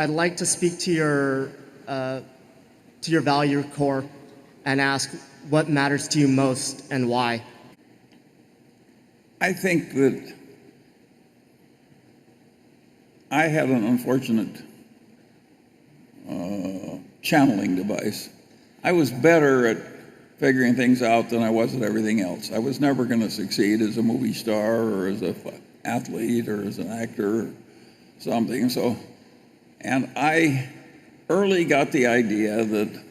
I'd like to speak to your value core and ask what matters to you most and why. I think that I had an unfortunate channeling device. I was better at figuring things out than I was at everything else. I was never going to succeed as a movie star or as an athlete or as an actor or something. And I early got the idea that,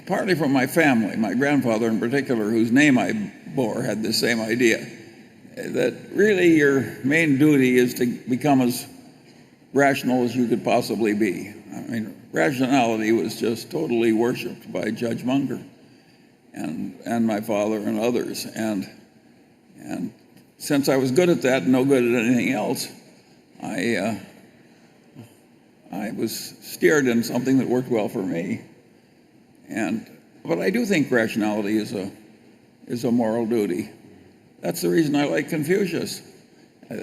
partly from my family, my grandfather in particular, whose name I bore, had the same idea, that really your main duty is to become as rational as you could possibly be. I mean, rationality was just totally worshipped by Judge Munger and my father and others. And since I was good at that and no good at anything else, I was steered in something that worked well for me. But I do think rationality is a moral duty. That's the reason I like Confucius. He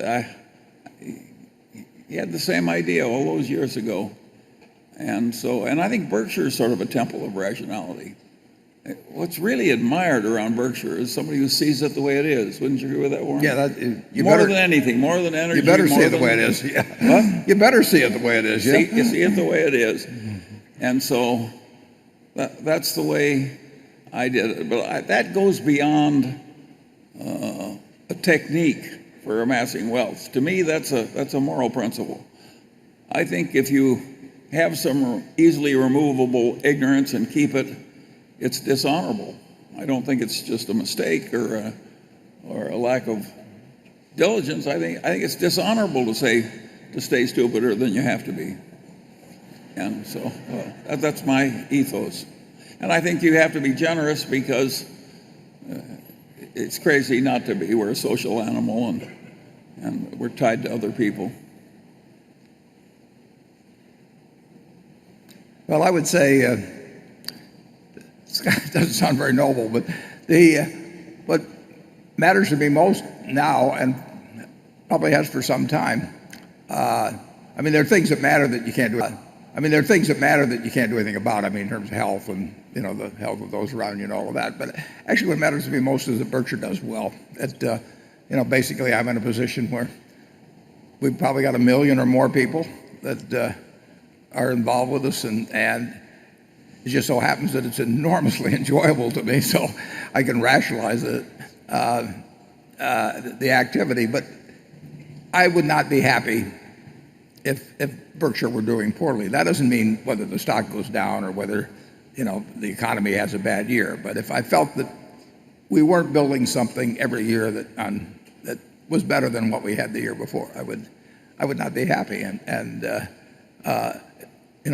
had the same idea all those years ago. And I think Berkshire is sort of a temple of rationality. What's really admired around Berkshire is somebody who sees it the way it is. Wouldn't you agree with that, Warren? Yeah, more than anything, more than energy. You better see it the way it is. Yeah. What? You better see it the way it is. Yeah. You see it the way it is. And so that's the way I did it. But that goes beyond a technique for amassing wealth. To me, that's a moral principle. I think if you have some easily removable ignorance and keep it, it's dishonorable. I don't think it's just a mistake or a lack of diligence. I think it's dishonorable to stay stupider than you have to be. And so that's my ethos. And I think you have to be generous because it's crazy not to be. We're a social animal and we're tied to other people. Well, I would say, it doesn't sound very noble, but what matters to me most now, and probably has for some time, I mean, there are things that matter that you can't do. There are things that matter that you can't do anything about. I mean, in terms of health and the health of those around you and all of that. But actually, what matters to me most is that Berkshire does well. That basically, I'm in a position where we've probably got 1 million or more people that are involved with us, and it just so happens that it's enormously enjoyable to me, so I can rationalize it, the activity. But I would not be happy if Berkshire were doing poorly. That doesn't mean whether the stock goes down or whether the economy has a bad year. But if I felt that we weren't building something every year that was better than what we had the year before, I would not be happy.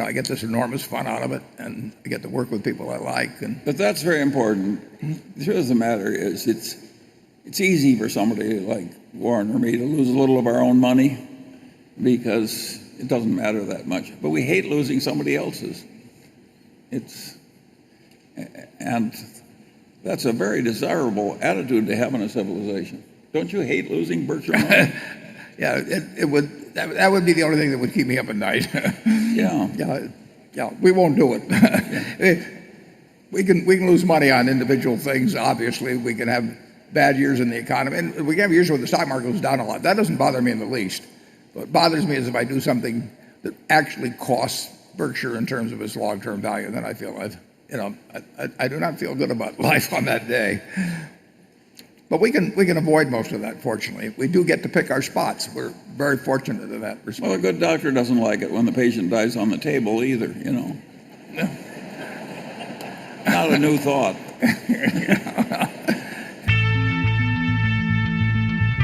I get this enormous fun out of it, and I get to work with people I like. But that's very important. The truth of the matter is, it's easy for somebody like Warren or me to lose a little of our own money because it doesn't matter that much. But we hate losing somebody else's. And that's a very desirable attitude to have in a civilization. Don't you hate losing Berkshire money? Yeah, that would be the only thing that would keep me up at night. Yeah, we won't do it. Yeah. We can lose money on individual things. Obviously, we can have bad years in the economy, and we can have years where the stock market goes down a lot. That doesn't bother me in the least. What bothers me is if I do something that actually costs Berkshire in terms of its long-term value, then I feel I do not feel good about life on that day. But we can avoid most of that, fortunately. We do get to pick our spots. We're very fortunate in that respect. Well, a good doctor doesn't like it when the patient dies on the table either, Not a new thought.